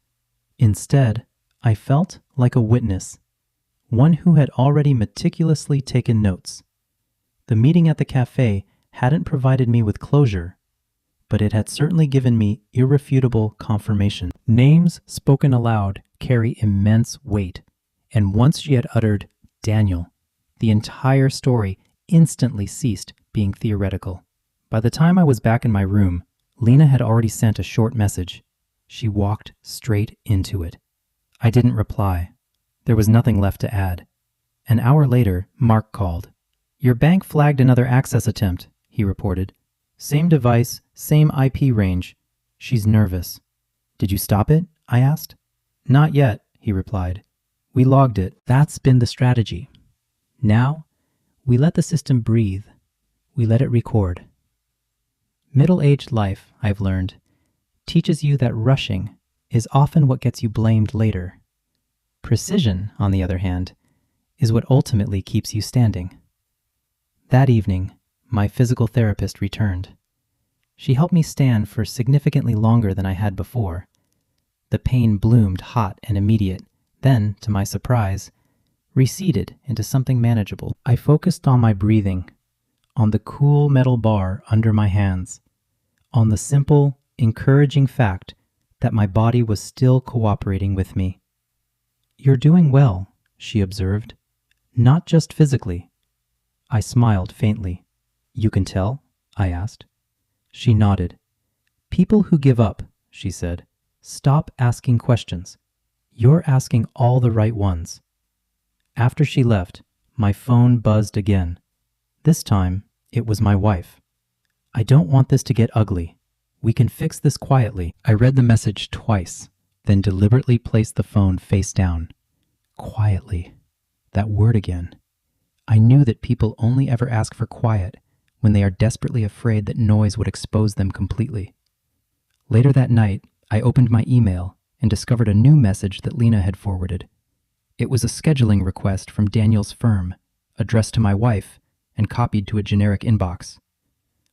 Instead, I felt like a witness, one who had already meticulously taken notes. The meeting at the cafe hadn't provided me with closure, but it had certainly given me irrefutable confirmation. Names spoken aloud carry immense weight, and once she had uttered Daniel, the entire story instantly ceased being theoretical. By the time I was back in my room, Lena had already sent a short message. She walked straight into it. I didn't reply. There was nothing left to add. An hour later, Mark called. Your bank flagged another access attempt, he reported. Same device, same IP range. She's nervous. Did you stop it? I asked. Not yet, he replied. We logged it. That's been the strategy. Now, we let the system breathe. We let it record. Middle-aged life, I've learned, teaches you that rushing is often what gets you blamed later. Precision, on the other hand, is what ultimately keeps you standing. That evening, my physical therapist returned. She helped me stand for significantly longer than I had before. The pain bloomed hot and immediate, then, to my surprise, receded into something manageable. I focused on my breathing, on the cool metal bar under my hands, on the simple, encouraging fact that my body was still cooperating with me. "You're doing well," she observed. "Not just physically." I smiled faintly. "You can tell?" I asked. She nodded. "People who give up," she said, "stop asking questions. You're asking all the right ones." After she left, my phone buzzed again. This time, it was my wife. "I don't want this to get ugly. We can fix this quietly." I read the message twice, then deliberately placed the phone face down. Quietly. That word again. I knew that people only ever ask for quiet when they are desperately afraid that noise would expose them completely. Later that night, I opened my email and discovered a new message that Lena had forwarded. It was a scheduling request from Daniel's firm, addressed to my wife and copied to a generic inbox.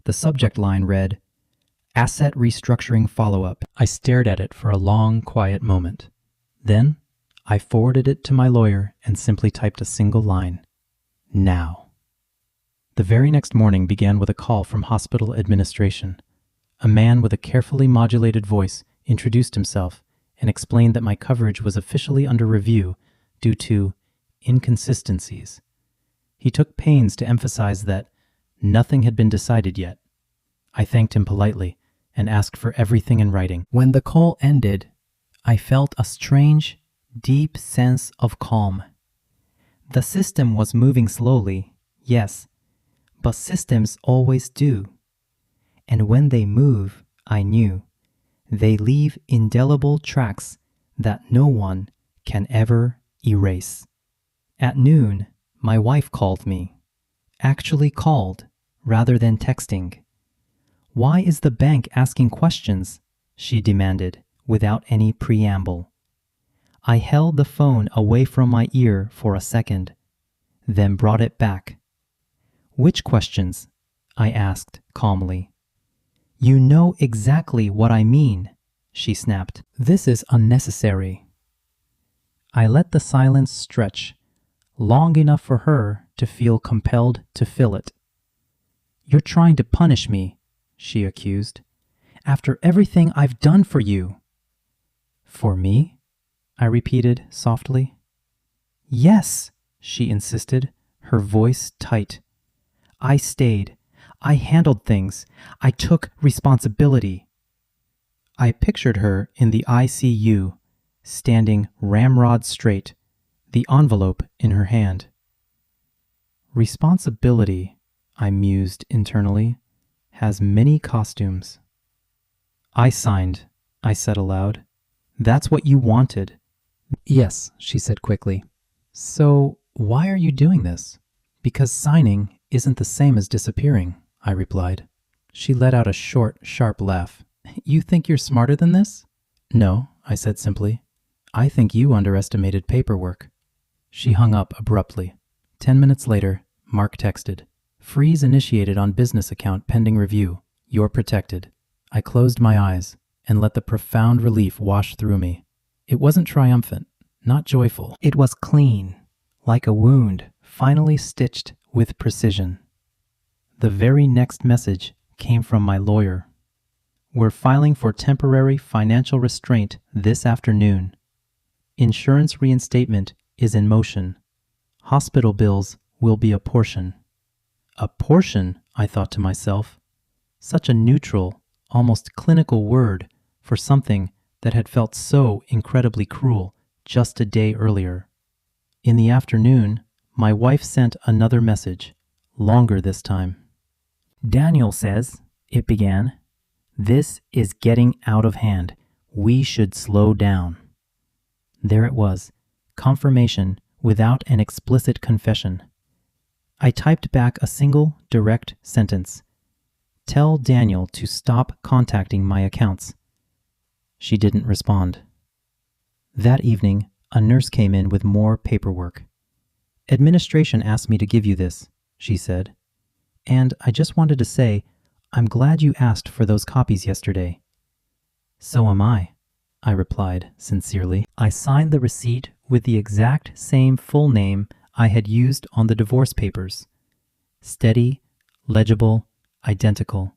The subject line read, "Asset Restructuring Follow-Up." I stared at it for a long, quiet moment. Then, I forwarded it to my lawyer and simply typed a single line, "Now." The very next morning began with a call from hospital administration. A man with a carefully modulated voice introduced himself and explained that my coverage was officially under review due to inconsistencies. He took pains to emphasize that nothing had been decided yet. I thanked him politely and asked for everything in writing. When the call ended, I felt a strange, deep sense of calm. The system was moving slowly, yes, but systems always do. And when they move, I knew, they leave indelible tracks that no one can ever erase. At noon, my wife called me. Actually called, rather than texting. "Why is the bank asking questions?" she demanded, without any preamble. I held the phone away from my ear for a second, then brought it back. "Which questions?" I asked calmly. "You know exactly what I mean," she snapped. "This is unnecessary." I let the silence stretch, long enough for her to feel compelled to fill it. "You're trying to punish me," she accused, "after everything I've done for you." "For me?" I repeated softly. "Yes," she insisted, her voice tight. "I stayed. I handled things. I took responsibility." I pictured her in the ICU, standing ramrod straight, the envelope in her hand. "Responsibility," I mused internally, "has many costumes." "I signed," I said aloud. "That's what you wanted." "Yes," she said quickly. "So why are you doing this?" "Because signing isn't the same as disappearing," I replied. She let out a short, sharp laugh. "You think you're smarter than this?" "No," I said simply. "I think you underestimated paperwork." She hung up abruptly. 10 minutes later, Mark texted, "Freeze initiated on business account pending review. You're protected." I closed my eyes and let the profound relief wash through me. It wasn't triumphant, not joyful. It was clean, like a wound finally stitched with precision. The very next message came from my lawyer. "We're filing for temporary financial restraint this afternoon. Insurance reinstatement is in motion. Hospital bills will be a portion." A portion, I thought to myself. Such a neutral, almost clinical word for something that had felt so incredibly cruel just a day earlier. In the afternoon, my wife sent another message, longer this time. "Daniel says," it began, "this is getting out of hand. We should slow down." There it was, confirmation without an explicit confession. I typed back a single, direct sentence. "Tell Daniel to stop contacting my accounts." She didn't respond. That evening, a nurse came in with more paperwork. "Administration asked me to give you this," she said. "And I just wanted to say, I'm glad you asked for those copies yesterday." "So am I," I replied sincerely. I signed the receipt with the exact same full name I had used on the divorce papers. Steady, legible, identical.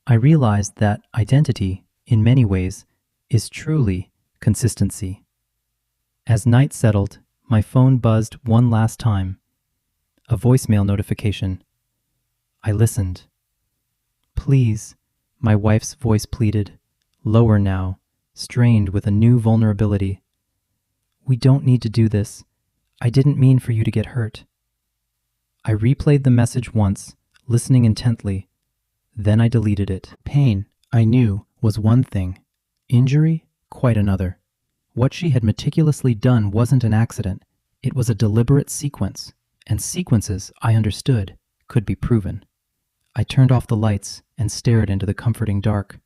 I realized that identity, in many ways, is truly consistency. As night settled, my phone buzzed one last time. A voicemail notification. I listened. "Please," my wife's voice pleaded, lower now, strained with a new vulnerability. "We don't need to do this. I didn't mean for you to get hurt." I replayed the message once, listening intently. Then I deleted it. Pain, I knew, was one thing. Injury, quite another. What she had meticulously done wasn't an accident. It was a deliberate sequence, and sequences, I understood, could be proven. I turned off the lights and stared into the comforting dark.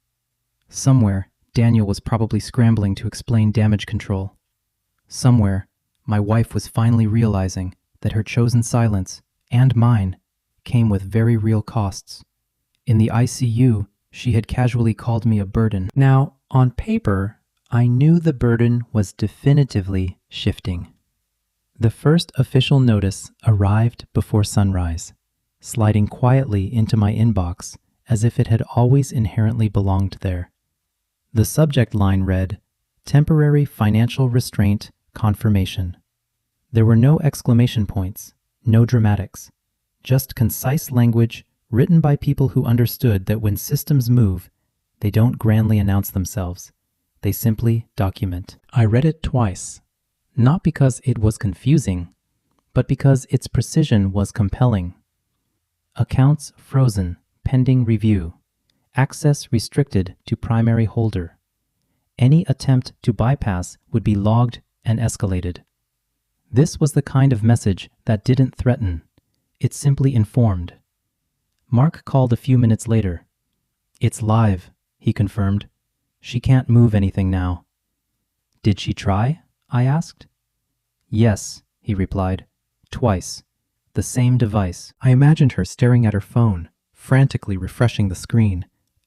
Somewhere, Daniel was probably scrambling to explain damage control. Somewhere, my wife was finally realizing that her chosen silence, and mine, came with very real costs. In the ICU, she had casually called me a burden. Now, on paper, I knew the burden was definitively shifting. The first official notice arrived before sunrise, sliding quietly into my inbox as if it had always inherently belonged there. The subject line read, "Temporary Financial Restraint Confirmation." There were no exclamation points, no dramatics, just concise language written by people who understood that when systems move, they don't grandly announce themselves. They simply document. I read it twice, not because it was confusing, but because its precision was compelling. Accounts frozen, pending review. Access restricted to primary holder. Any attempt to bypass would be logged and escalated. This was the kind of message that didn't threaten. It simply informed. Mark called a few minutes later. "It's live," he confirmed. "She can't move anything now." "Did she try?" I asked. "Yes," he replied. "Twice. The same device." I imagined her staring at her phone, frantically refreshing the screen,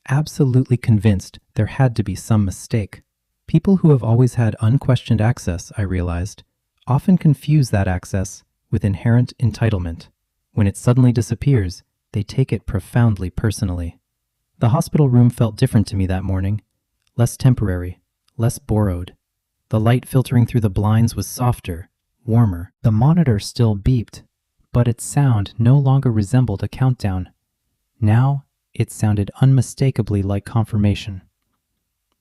absolutely convinced there had to be some mistake. People who have always had unquestioned access, I realized, often confuse that access with inherent entitlement. When it suddenly disappears, they take it profoundly personally. The hospital room felt different to me that morning, less temporary, less borrowed. The light filtering through the blinds was softer, warmer. The monitor still beeped, but its sound no longer resembled a countdown. Now, it sounded unmistakably like confirmation.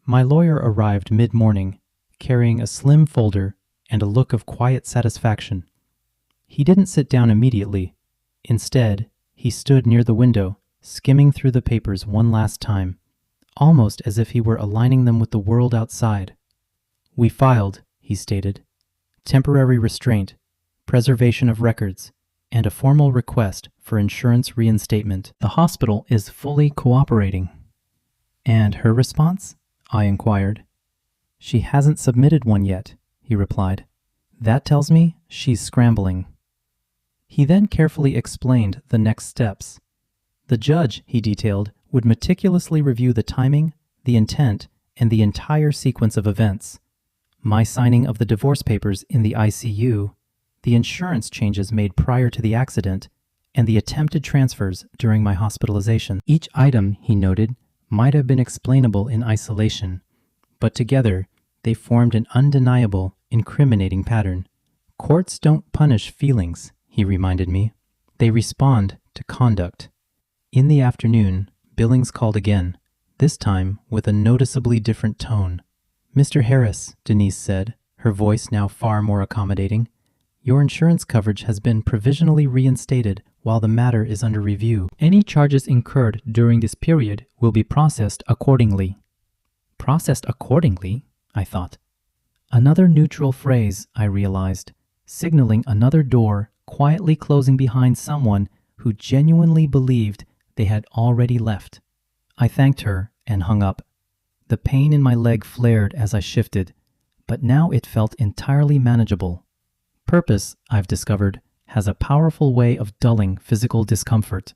My lawyer arrived mid-morning, carrying a slim folder and a look of quiet satisfaction. He didn't sit down immediately. Instead, he stood near the window, skimming through the papers one last time, almost as if he were aligning them with the world outside. "We filed," he stated, "temporary restraint, preservation of records, and a formal request for insurance reinstatement. The hospital is fully cooperating." "And her response?" I inquired. "She hasn't submitted one yet," he replied. "That tells me she's scrambling." He then carefully explained the next steps. The judge, he detailed, would meticulously review the timing, the intent, and the entire sequence of events. My signing of the divorce papers in the ICU, the insurance changes made prior to the accident, and the attempted transfers during my hospitalization. Each item, he noted, might have been explainable in isolation, but together they formed an undeniable, incriminating pattern. Courts don't punish feelings, he reminded me. They respond to conduct. In the afternoon, Billings called again, this time with a noticeably different tone. "Mr. Harris," Denise said, her voice now far more accommodating, "your insurance coverage has been provisionally reinstated while the matter is under review. Any charges incurred during this period will be processed accordingly." Processed accordingly, I thought. Another neutral phrase, I realized, signaling another door quietly closing behind someone who genuinely believed they had already left. I thanked her and hung up. The pain in my leg flared as I shifted, but now it felt entirely manageable. Purpose, I've discovered, has a powerful way of dulling physical discomfort.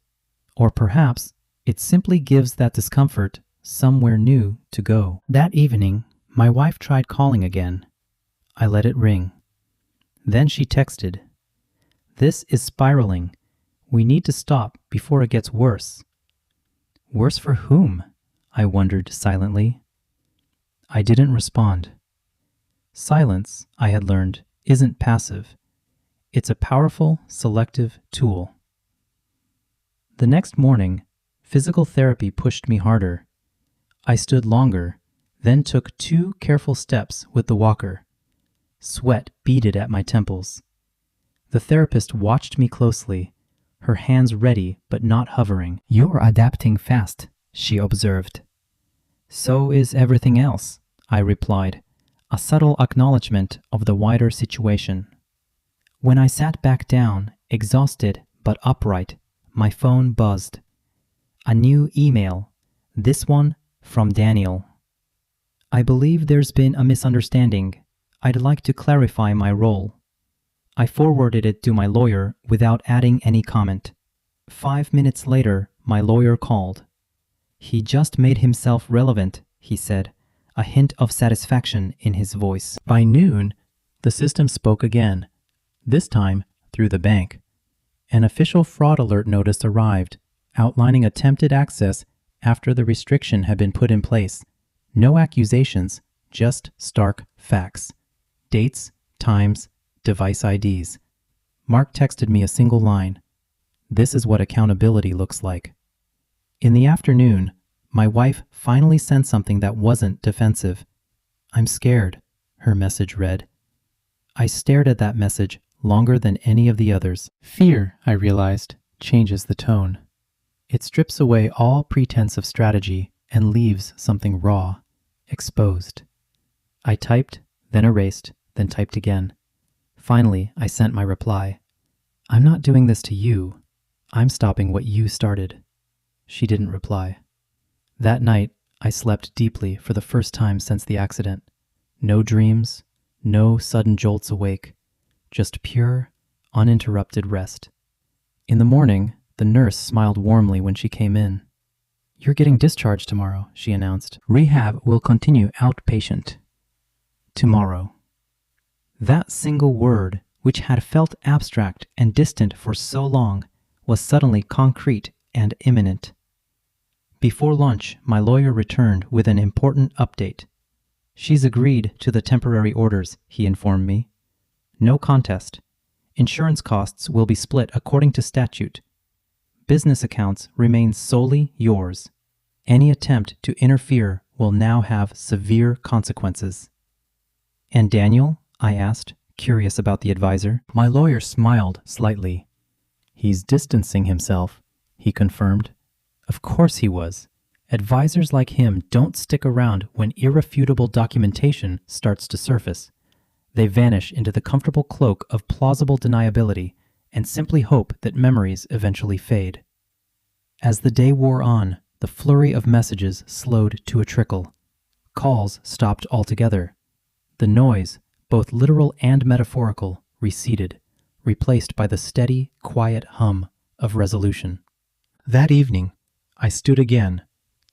Or perhaps it simply gives that discomfort somewhere new to go. That evening, my wife tried calling again. I let it ring. Then she texted, "This is spiraling. We need to stop before it gets worse." "Worse for whom?" I wondered silently. I didn't respond. Silence, I had learned, isn't passive. It's a powerful, selective tool. The next morning, physical therapy pushed me harder. I stood longer, then took 2 careful steps with the walker. Sweat beaded at my temples. The therapist watched me closely, her hands ready but not hovering. "You're adapting fast," she observed. "So is everything else," I replied, a subtle acknowledgement of the wider situation. When I sat back down, exhausted but upright, my phone buzzed. A new email, this one from Daniel. "I believe there's been a misunderstanding. I'd like to clarify my role." I forwarded it to my lawyer without adding any comment. 5 minutes later, my lawyer called. "He just made himself relevant," he said, a hint of satisfaction in his voice. By noon, the system spoke again, this time through the bank. An official fraud alert notice arrived, outlining attempted access after the restriction had been put in place. No accusations, just stark facts. Dates, times, device IDs. Mark texted me a single line. "This is what accountability looks like." In the afternoon, my wife finally sent something that wasn't defensive. "I'm scared," her message read. I stared at that message longer than any of the others. Fear, I realized, changes the tone. It strips away all pretense of strategy and leaves something raw, exposed. I typed, then erased, then typed again. Finally, I sent my reply. "I'm not doing this to you. I'm stopping what you started." She didn't reply. That night, I slept deeply for the first time since the accident. No dreams, no sudden jolts awake, just pure, uninterrupted rest. In the morning, the nurse smiled warmly when she came in. "You're getting discharged tomorrow," she announced. "Rehab will continue outpatient." Tomorrow. That single word, which had felt abstract and distant for so long, was suddenly concrete and imminent. Before lunch, my lawyer returned with an important update. "She's agreed to the temporary orders," he informed me. "No contest. Insurance costs will be split according to statute. Business accounts remain solely yours. Any attempt to interfere will now have severe consequences." "And Daniel?" I asked, curious about the advisor. My lawyer smiled slightly. "He's distancing himself," he confirmed. Of course he was. Advisors like him don't stick around when irrefutable documentation starts to surface. They vanish into the comfortable cloak of plausible deniability and simply hope that memories eventually fade. As the day wore on, the flurry of messages slowed to a trickle. Calls stopped altogether. The noise, both literal and metaphorical, receded, replaced by the steady, quiet hum of resolution. That evening, I stood again,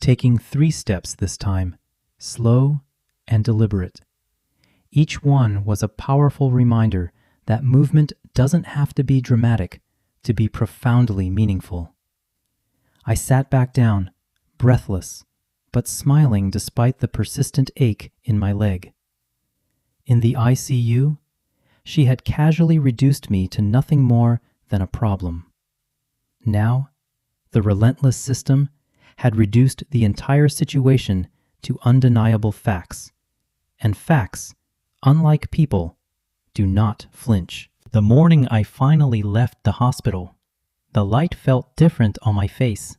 taking 3 steps this time, slow and deliberate. Each one was a powerful reminder that movement doesn't have to be dramatic to be profoundly meaningful. I sat back down, breathless, but smiling despite the persistent ache in my leg. In the ICU, she had casually reduced me to nothing more than a problem. Now, the relentless system had reduced the entire situation to undeniable facts. And facts, unlike people, do not flinch. The morning I finally left the hospital, the light felt different on my face.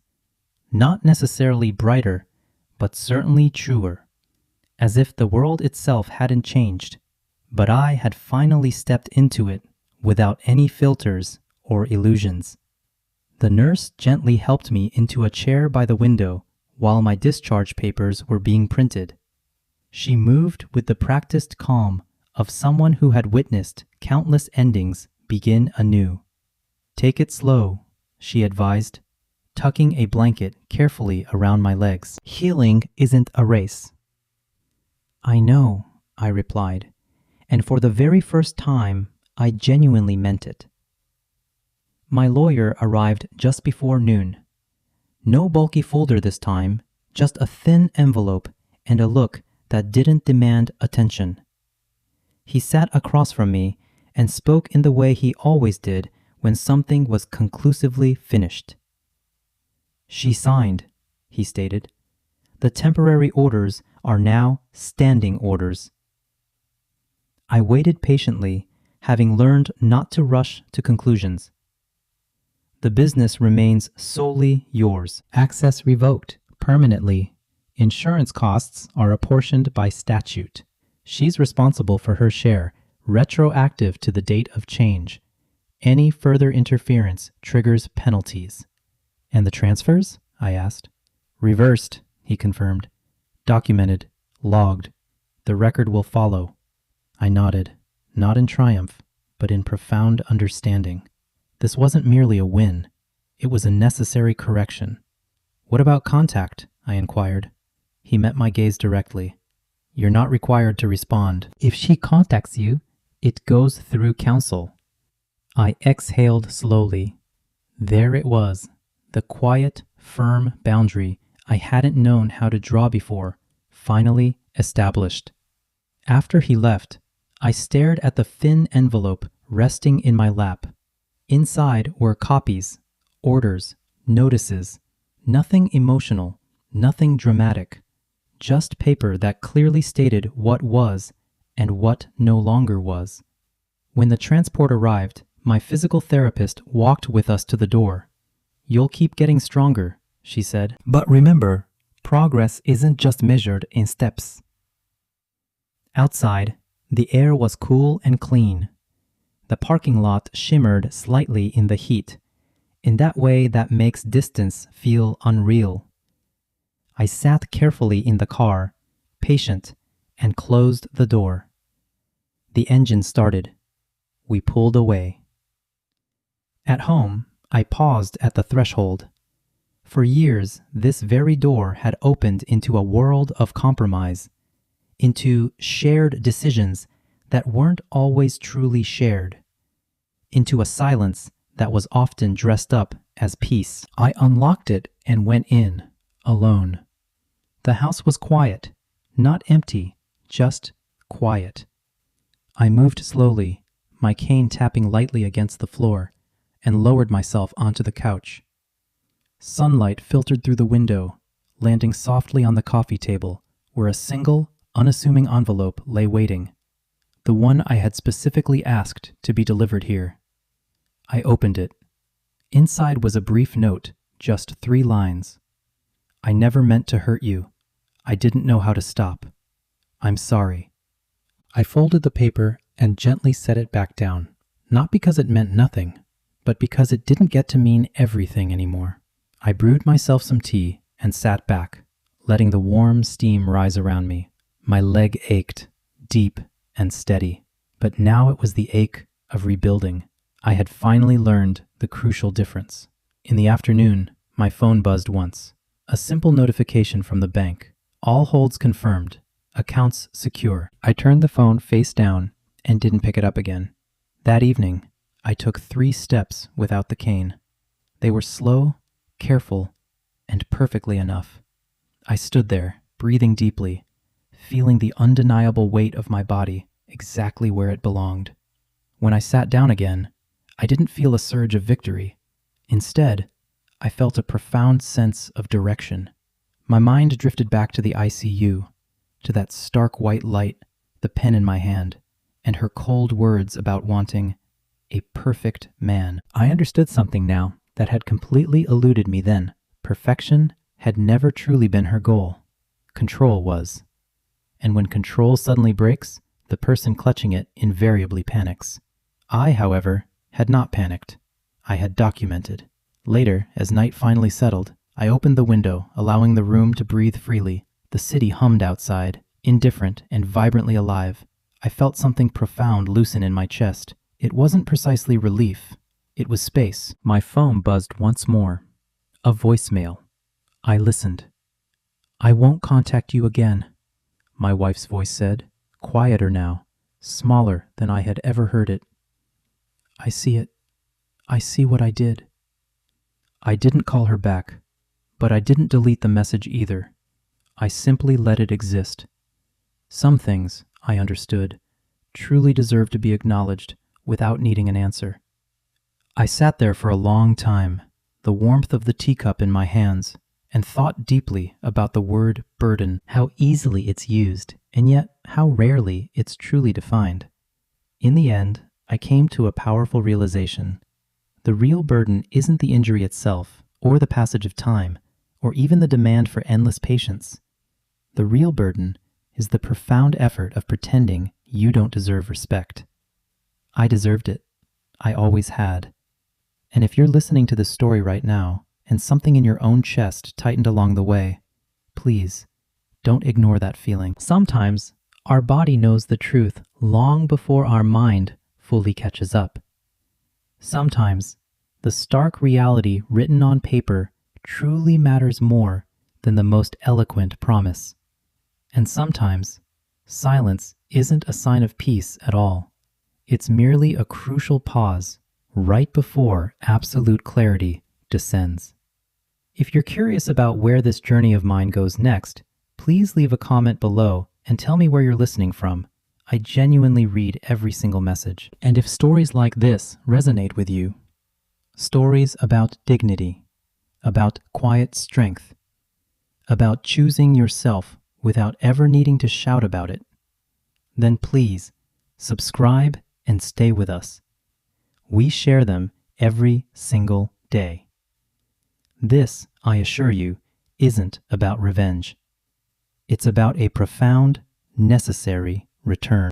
Not necessarily brighter, but certainly truer. As if the world itself hadn't changed, but I had finally stepped into it without any filters or illusions. The nurse gently helped me into a chair by the window while my discharge papers were being printed. She moved with the practiced calm of someone who had witnessed countless endings begin anew. "Take it slow," she advised, tucking a blanket carefully around my legs. "Healing isn't a race." "I know," I replied, and for the very first time, I genuinely meant it. My lawyer arrived just before noon. No bulky folder this time, just a thin envelope and a look that didn't demand attention. He sat across from me and spoke in the way he always did when something was conclusively finished. "She signed," he stated. "The temporary orders are now standing orders." I waited patiently, having learned not to rush to conclusions. "The business remains solely yours." Access revoked permanently. Insurance costs are apportioned by statute. She's responsible for her share, retroactive to the date of change. Any further interference triggers penalties. And the transfers? I asked. Reversed, he confirmed. Documented, logged. The record will follow. I nodded, not in triumph, but in profound understanding. This wasn't merely a win. It was a necessary correction. What about contact? I inquired. He met my gaze directly. You're not required to respond. If she contacts you, it goes through counsel. I exhaled slowly. There it was, the quiet, firm boundary I hadn't known how to draw before, finally established. After he left, I stared at the thin envelope resting in my lap. Inside were copies, orders, notices, nothing emotional, nothing dramatic, just paper that clearly stated what was and what no longer was. When the transport arrived, my physical therapist walked with us to the door. You'll keep getting stronger, she said. But remember, progress isn't just measured in steps. Outside, the air was cool and clean. The parking lot shimmered slightly in the heat, in that way that makes distance feel unreal. I sat carefully in the car, patient, and closed the door. The engine started. We pulled away. At home, I paused at the threshold. For years, this very door had opened into a world of compromise, into shared decisions that weren't always truly shared, into a silence that was often dressed up as peace. I unlocked it and went in, alone. The house was quiet, not empty, just quiet. I moved slowly, my cane tapping lightly against the floor, and lowered myself onto the couch. Sunlight filtered through the window, landing softly on the coffee table, where a single, unassuming envelope lay waiting, the one I had specifically asked to be delivered here. I opened it. Inside was a brief note, just 3 lines. I never meant to hurt you. I didn't know how to stop. I'm sorry. I folded the paper and gently set it back down, not because it meant nothing, but because it didn't get to mean everything anymore. I brewed myself some tea and sat back, letting the warm steam rise around me. My leg ached, deep and steady, but now it was the ache of rebuilding. I had finally learned the crucial difference. In the afternoon, my phone buzzed once. A simple notification from the bank. All holds confirmed. Accounts secure. I turned the phone face down and didn't pick it up again. That evening, I took 3 steps without the cane. They were slow, careful, and perfectly enough. I stood there, breathing deeply, feeling the undeniable weight of my body exactly where it belonged. When I sat down again, I didn't feel a surge of victory. Instead, I felt a profound sense of direction. My mind drifted back to the ICU, to that stark white light, the pen in my hand, and her cold words about wanting a perfect man. I understood something now that had completely eluded me then. Perfection had never truly been her goal. Control was. And when control suddenly breaks, the person clutching it invariably panics. I, however, had not panicked. I had documented. Later, as night finally settled, I opened the window, allowing the room to breathe freely. The city hummed outside, indifferent and vibrantly alive. I felt something profound loosen in my chest. It wasn't precisely relief. It was space. My phone buzzed once more. A voicemail. I listened. I won't contact you again, my wife's voice said, quieter now, smaller than I had ever heard it. I see it. I see what I did. I didn't call her back, but I didn't delete the message either. I simply let it exist. Some things, I understood, truly deserve to be acknowledged without needing an answer. I sat there for a long time, the warmth of the teacup in my hands, and thought deeply about the word burden, how easily it's used, and yet how rarely it's truly defined. In the end, I came to a powerful realization. The real burden isn't the injury itself, or the passage of time, or even the demand for endless patience. The real burden is the profound effort of pretending you don't deserve respect. I deserved it. I always had. And if you're listening to this story right now, and something in your own chest tightened along the way, please don't ignore that feeling. Sometimes our body knows the truth long before our mind fully catches up. Sometimes the stark reality written on paper truly matters more than the most eloquent promise. And sometimes silence isn't a sign of peace at all. It's merely a crucial pause right before absolute clarity descends. If you're curious about where this journey of mine goes next, please leave a comment below and tell me where you're listening from. I genuinely read every single message. And if stories like this resonate with you, stories about dignity, about quiet strength, about choosing yourself without ever needing to shout about it, then please subscribe and stay with us. We share them every single day. This, I assure you, isn't about revenge. It's about a profound, necessary return.